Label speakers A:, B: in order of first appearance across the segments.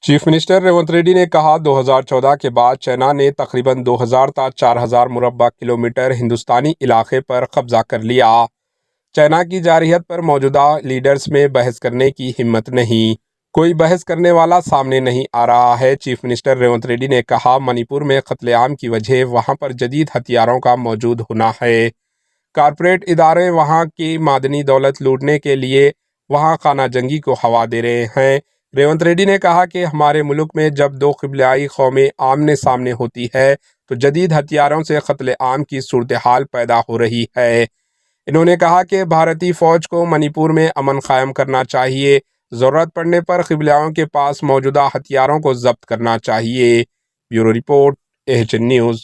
A: Chief minister Revanth Reddy ने कहा 2014 के बाद चाइना ने तकरीबन 2000 ता 4000 मुरब्बा किलोमीटर हिंदुस्तानी इलाके पर कब्जा कर लिया। चाइना की जारहियत पर मौजूदा लीडर्स में बहस करने की हिम्मत नहीं। कोई बहस करने वाला सामने नहीं आ रहा है। चीफ मिनिस्टर रेवंत रेड्डी ने कहा मणिपुर में कत्लेआम की वजह वहां पर जदीद हथियारों का मौजूद होना है। कारपोरेट इदारे वहां की मादनी दौलत लूटने के लिए वहां खाना जंगी को हवा दे रहे हैं। रेवंत रेड्डी ने कहा कि हमारे मुल्क में जब दो क़िबलाई कौमें आमने सामने होती है तो जदीद हथियारों से कत्ले आम की सूरत हाल पैदा हो रही है। इन्होंने कहा कि भारतीय फौज को मणिपुर में अमन कायम करना चाहिए। ज़रूरत पड़ने पर क़िबलाओं के पास मौजूदा हथियारों को जब्त करना चाहिए। Bureau report, AHN news.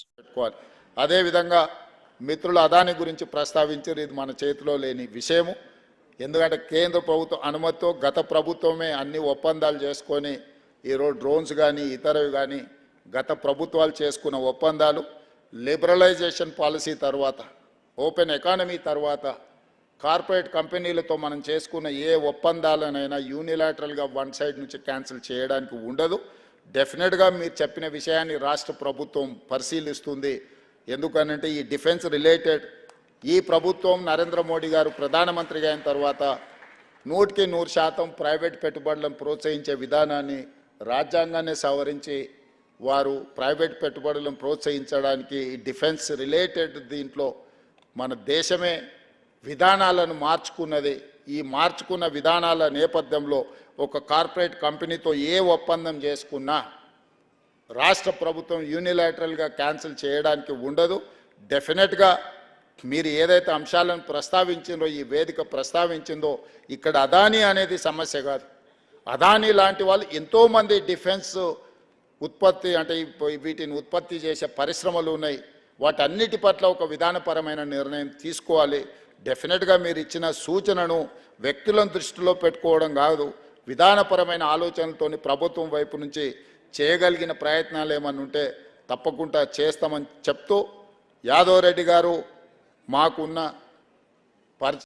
B: అదే విధంగా మిత్రులు అదాని గురించి ప్రస్తావించారు. ఇది మన చేతిలో లేని విషయము. ఎందుకంటే కేంద్ర ప్రభుత్వ అనుమతితో గత ప్రభుత్వమే అన్ని ఒప్పందాలు చేసుకొని ఈరోజు డ్రోన్స్ కానీ ఇతరవి కానీ గత ప్రభుత్వాలు చేసుకున్న ఒప్పందాలు లిబరలైజేషన్ పాలసీ తర్వాత ఓపెన్ ఎకానమీ తర్వాత కార్పొరేట్ కంపెనీలతో మనం చేసుకున్న ఏ ఒప్పందాలనైనా యూనిలాటరల్గా వన్ సైడ్ నుంచి క్యాన్సిల్ చేయడానికి ఉండదు. డెఫినెట్గా మీరు చెప్పిన విషయాన్ని రాష్ట్ర ప్రభుత్వం పరిశీలిస్తుంది. ఎందుకనంటే ఈ డిఫెన్స్ రిలేటెడ్ ఈ ప్రభుత్వం నరేంద్ర మోడీ గారు ప్రధానమంత్రిగా అయిన తర్వాత 100% ప్రైవేట్ పెట్టుబడులను ప్రోత్సహించే విధానాన్ని రాజ్యాంగాన్ని సవరించి వారు ప్రైవేట్ పెట్టుబడులను ప్రోత్సహించడానికి డిఫెన్స్ రిలేటెడ్ దీంట్లో మన దేశమే విధానాలను మార్చుకున్నది. ఈ మార్చుకున్న విధానాల నేపథ్యంలో ఒక కార్పొరేట్ కంపెనీతో ఏ ఒప్పందం చేసుకున్నా రాష్ట్ర ప్రభుత్వం యూనిలాటరల్గా క్యాన్సిల్ చేయడానికి ఉండదు. డెఫినెట్గా మీరు ఏదైతే అంశాలను ప్రస్తావించిందో ఈ వేదిక ప్రస్తావించిందో ఇక్కడ అదానీ అనేది సమస్య కాదు. అదానీ లాంటి వాళ్ళు ఎంతోమంది డిఫెన్స్ ఉత్పత్తి అంటే వీటిని ఉత్పత్తి చేసే పరిశ్రమలు ఉన్నాయి. వాటన్నిటి పట్ల ఒక విధానపరమైన నిర్ణయం తీసుకోవాలి. డెఫినెట్గా మీరు ఇచ్చిన సూచనను వ్యక్తులను దృష్టిలో పెట్టుకోవడం కాదు, విధానపరమైన ఆలోచనలతోని ప్రభుత్వం వైపు నుంచి చేయగలిగిన ప్రయత్నాలు ఏమన్నా ఉంటే తప్పకుండా చేస్తామని చెప్తూ యాదవ్ రెడ్డి గారు మాకున్న